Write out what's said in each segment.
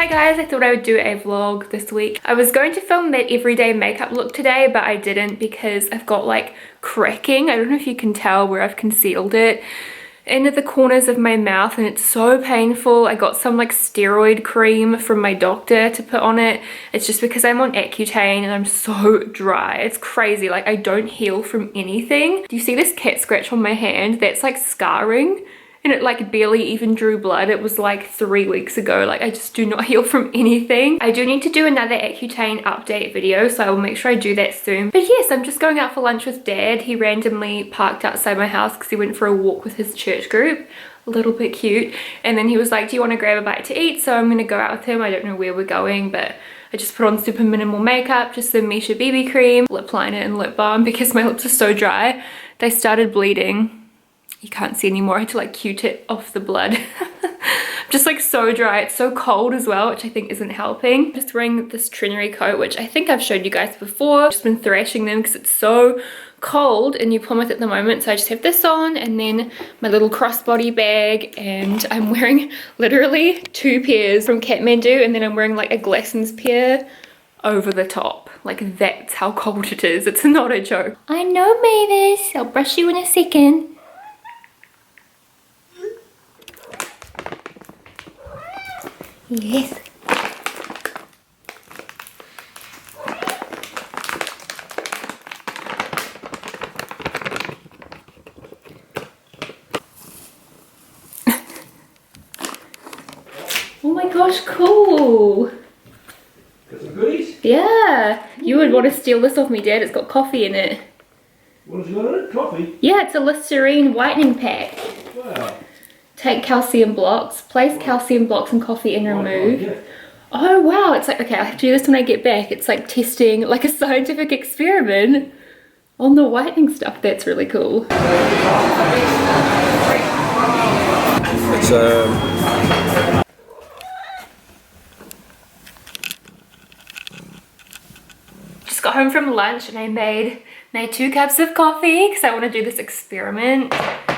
Hi guys, I thought I would do a vlog this week. I was going to film that everyday makeup look today, but I didn't because I've got like cracking. I don't know if you can tell where I've concealed it into the corners of my mouth and it's so painful. I got some like steroid cream from my doctor to put on it. It's just because I'm on Accutane and I'm so dry. It's crazy, like I don't heal from anything. Do you see this cat scratch on my hand? That's like scarring. And it like barely even drew blood. It was like 3 weeks ago. Like I just do not heal from anything. I do need to do another Accutane update video, so I will make sure I do that soon. But yes, I'm just going out for lunch with Dad. He randomly parked outside my house because he went for a walk with his church group. A little bit cute. And then he was like, do you want to grab a bite to eat? So I'm gonna go out with him. I don't know where we're going, but I just put on super minimal makeup, just the Misha BB cream, lip liner and lip balm because my lips are so dry. They started bleeding. You can't see anymore. I had to like Q-tip off the blood. Just like so dry. It's so cold as well, which I think isn't helping. Just wearing this Trenery coat, which I think I've showed you guys before. Just been thrashing them because it's so cold in New Plymouth at the moment. So I just have this on and then my little crossbody bag, and I'm wearing literally 2 pairs from Kathmandu, and then I'm wearing like a Glassons pair over the top. Like that's how cold it is. It's not a joke. I know, Mavis. I'll brush you in a second. Yes. Oh my gosh, cool. Got some goodies? Yeah. You would want to steal this off me, Dad. It's got coffee in it. What has it got in it? Coffee? Yeah, it's a Listerine whitening pack. Wow. Take calcium blocks, place calcium blocks and coffee and remove. Yeah. Oh wow, it's like, okay, I'll have to do this when I get back. It's like testing like a scientific experiment on the whitening stuff. That's really cool. It's Just got home from lunch and I made 2 cups of coffee because I want to do this experiment.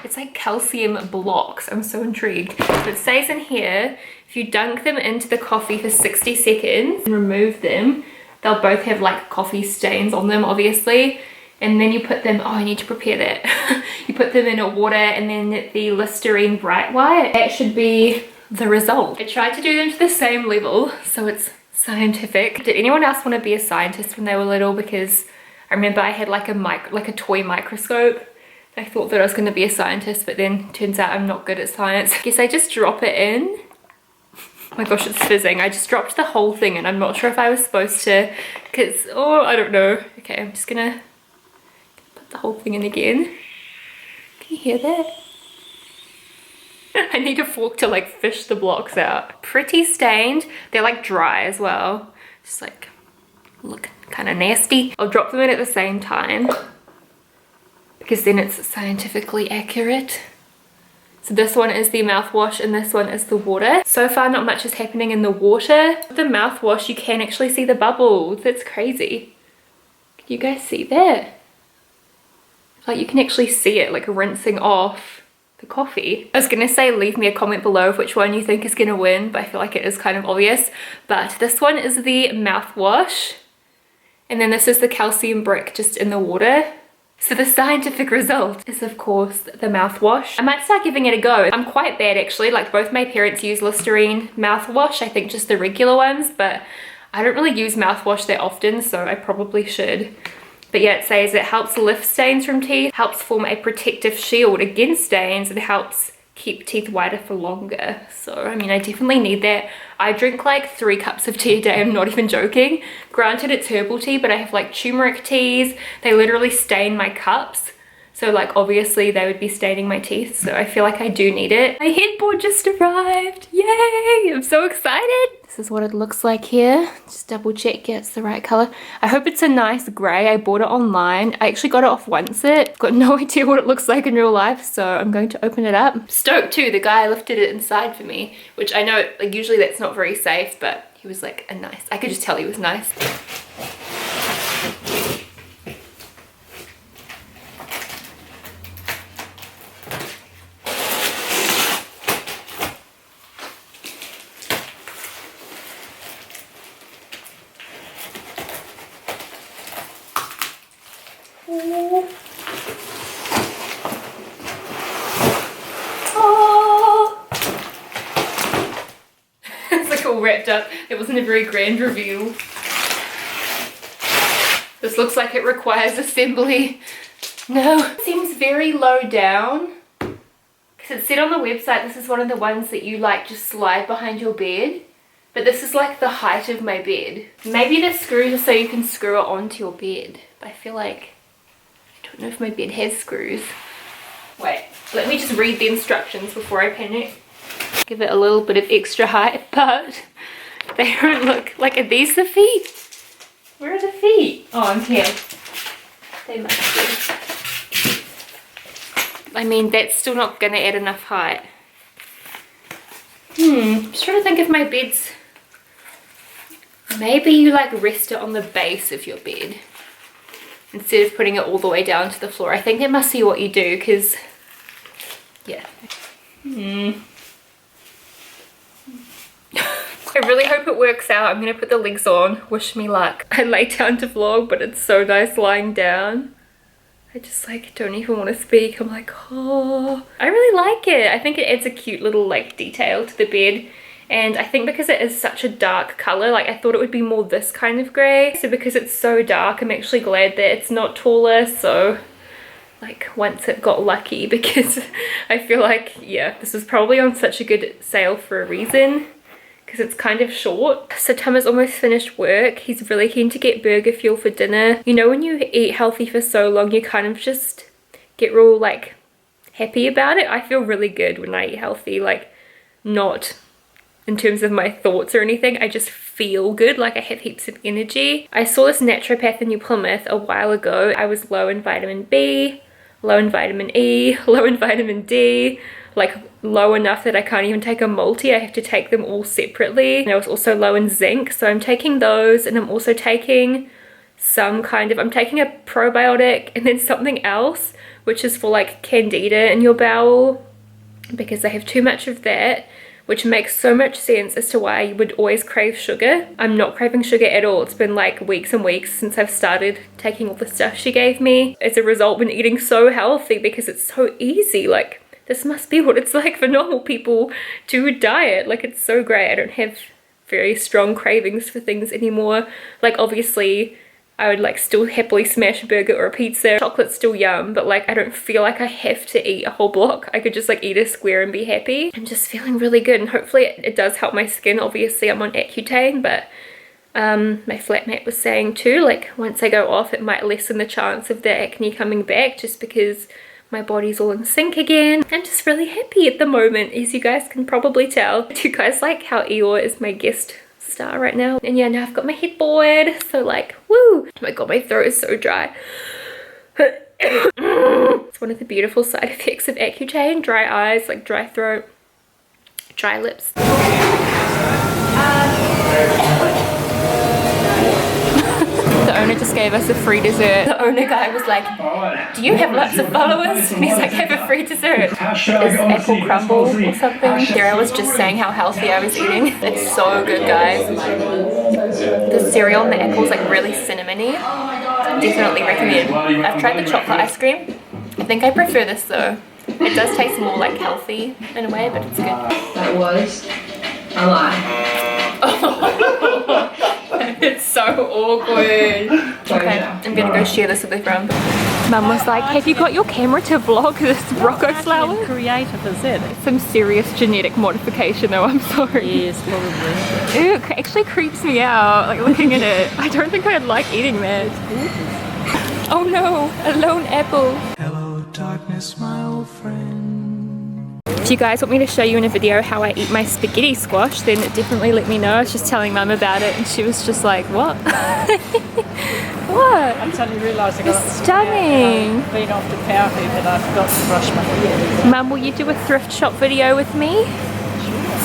It's like calcium blocks. I'm so intrigued. So it says in here, if you dunk them into the coffee for 60 seconds and remove them, they'll both have like coffee stains on them, obviously. And then you put them, oh, I need to prepare that. You put them in a water and then the Listerine Bright White. That should be the result. I tried to do them to the same level, so it's scientific. Did anyone else want to be a scientist when they were little? Because I remember I had like a toy microscope. I thought that I was going to be a scientist, but then turns out I'm not good at science. I guess I just drop it in. Oh my gosh, it's fizzing. I just dropped the whole thing and I'm not sure if I was supposed to, because, oh, I don't know. Okay, I'm just gonna put the whole thing in again. Can you hear that? I need a fork to like fish the blocks out. Pretty stained. They're like dry as well. Just like look kind of nasty. I'll drop them in at the same time, because then it's scientifically accurate. So this one is the mouthwash and this one is the water. So far not much is happening in the water. With the mouthwash you can actually see the bubbles. That's crazy. Can you guys see that? Like you can actually see it like rinsing off the coffee. I was gonna say leave me a comment below of which one you think is gonna win, but I feel like it is kind of obvious. But this one is the mouthwash, and then this is the calcium brick just in the water. So the scientific result is of course the mouthwash. I might start giving it a go. I'm quite bad actually, like both my parents use Listerine mouthwash, I think just the regular ones, but I don't really use mouthwash that often, so I probably should. But yeah, it says it helps lift stains from teeth, helps form a protective shield against stains, and helps keep teeth whiter for longer. So I mean, I definitely need that. I drink like 3 cups of tea a day, I'm not even joking. Granted it's herbal tea, but I have like turmeric teas. They literally stain my cups, so like obviously they would be staining my teeth, so I feel like I do need it. My headboard just arrived, yay! I'm so excited. This is what it looks like here. Just double check, yeah, it's the right color. I hope it's a nice gray. I bought it online. I actually got it off OneSit. Got no idea what it looks like in real life, so I'm going to open it up. Stoked too, the guy lifted it inside for me, which I know like usually that's not very safe, but he was like a nice, I could just tell he was nice. Oh. Oh. It's like all wrapped up. It wasn't a very grand reveal. This looks like it requires assembly. No. It seems very low down. Because it said on the website this is one of the ones that you like just slide behind your bed. But this is like the height of my bed. Maybe the screws are so you can screw it onto your bed. But I feel like, I don't know if my bed has screws. Wait, let me just read the instructions before I panic. Give it a little bit of extra height, but they don't look like, are these the feet? Where are the feet? Oh, I'm here. They must be. I mean, that's still not gonna add enough height. I'm just trying to think if my bed's... Maybe you like rest it on the base of your bed instead of putting it all the way down to the floor. I think that must be what you do, because... Yeah. I really hope it works out. I'm gonna put the legs on. Wish me luck. I lay down to vlog, but it's so nice lying down. I just like don't even want to speak. I'm like, oh, I really like it. I think it adds a cute little like detail to the bed. And I think because it is such a dark color, like I thought it would be more this kind of gray. So because it's so dark, I'm actually glad that it's not taller. So like once it got lucky, because I feel like, yeah, this was probably on such a good sale for a reason. Because it's kind of short. So Tim has almost finished work. He's really keen to get burger fuel for dinner. You know when you eat healthy for so long, you kind of just get real like happy about it. I feel really good when I eat healthy, like not in terms of my thoughts or anything. I just feel good, like I have heaps of energy. I saw this naturopath in New Plymouth a while ago. I was low in vitamin B, low in vitamin E, low in vitamin D, like low enough that I can't even take a multi. I have to take them all separately. And I was also low in zinc, so I'm taking those, and I'm also taking some kind of, I'm taking a probiotic and then something else which is for like candida in your bowel, because I have too much of that, which makes so much sense as to why you would always crave sugar. I'm not craving sugar at all. It's been like weeks and weeks since I've started taking all the stuff she gave me. As a result, been eating so healthy because it's so easy. Like, this must be what it's like for normal people to diet. Like, it's so great. I don't have very strong cravings for things anymore. Like, obviously, I would like still happily smash a burger or a pizza. Chocolate's still yum, but like I don't feel like I have to eat a whole block. I could just like eat a square and be happy. I'm just feeling really good, and hopefully it does help my skin. Obviously I'm on Accutane, but my flatmate was saying too, like once I go off it might lessen the chance of the acne coming back, just because my body's all in sync again. I'm just really happy at the moment, as you guys can probably tell. Do you guys like how Eeyore is my guest star right now? And yeah, now I've got my headboard, so like, woo! Oh my god, my throat is so dry. It's one of the beautiful side effects of Accutane. Dry eyes, like dry throat, dry lips. The owner just gave us a free dessert. The owner guy was like, do you have lots of followers? And he's like, have a free dessert. It's apple crumble or something. Sarah was just saying how healthy I was eating. It's so good, guys. The cereal and the apple is like really cinnamony. Definitely recommend. I've tried the chocolate ice cream. I think I prefer this though. It does taste more like healthy in a way, but it's good. That was a lie. It's so awkward. Okay, I'm gonna go share this with a friend. Mum was like, have you got your camera to vlog this Rocco flower? Creative, is it? Some serious genetic modification though, I'm sorry. Yes, probably. Ew, it actually creeps me out, like looking at it. I don't think I'd like eating that. Oh no, a lone apple. Hello, darkness, my old friend. If you guys want me to show you in a video how I eat my spaghetti squash, then definitely let me know. I was just telling Mum about it and she was just like, what? What? I'm suddenly realising It's stunning. I've been off the power hoop and I forgot to brush my hair. Mum, will you do a thrift shop video with me?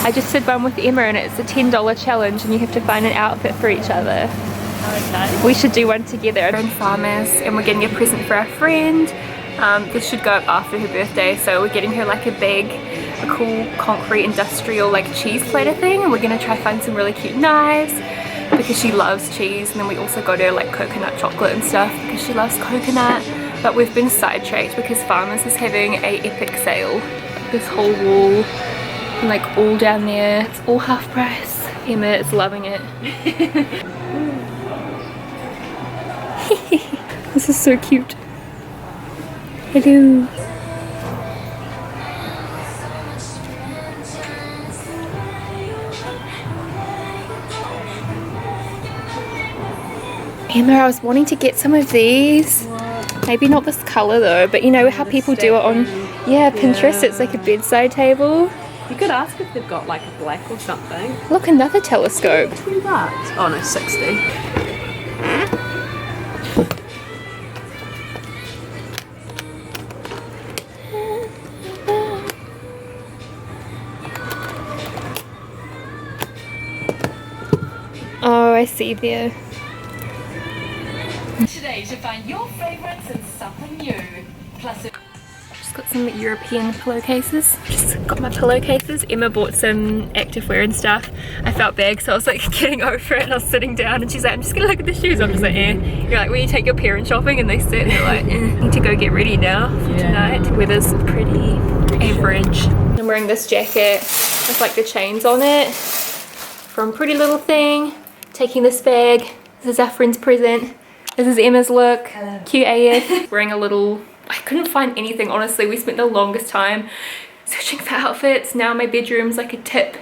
I just did one with Emma and it's a $10 challenge and you have to find an outfit for each other. Okay. We should do one together. We're in Farmers and we're getting a present for our friend. This should go up after her birthday, so we're getting her like a cool concrete industrial like cheese platter thing, and we're gonna try find some really cute knives. because she loves cheese, and then we also got her like coconut chocolate and stuff because she loves coconut. But we've been sidetracked because Farmers is having a epic sale. This whole wall and like all down there, it's all half price. Emma is loving it. This is so cute. Hello. Emma, I was wanting to get some of these. Maybe not this colour though, but you know how people do it on Pinterest, it's like a bedside table. You could ask if they've got like a black or something. Look, another telescope. $20. Oh no, 60. Oh, I see there. Today to find your favourites and something new. Plus Just got some European pillowcases. Just got my pillowcases. Emma bought some activewear and stuff. I felt bad because I was like getting over it and I was sitting down and she's like, I'm just gonna look at the shoes. I'm just like, eh. You're like when you take your parents shopping and they sit and they're like, need to go get ready now for tonight. Weather's pretty average. I'm wearing this jacket with like the chains on it from Pretty Little Thing. Taking this bag. This is our friend's present. This is Emma's look. Hello. Cute AF. Wearing a little, I couldn't find anything honestly. We spent the longest time searching for outfits. Now my bedroom's like a tip.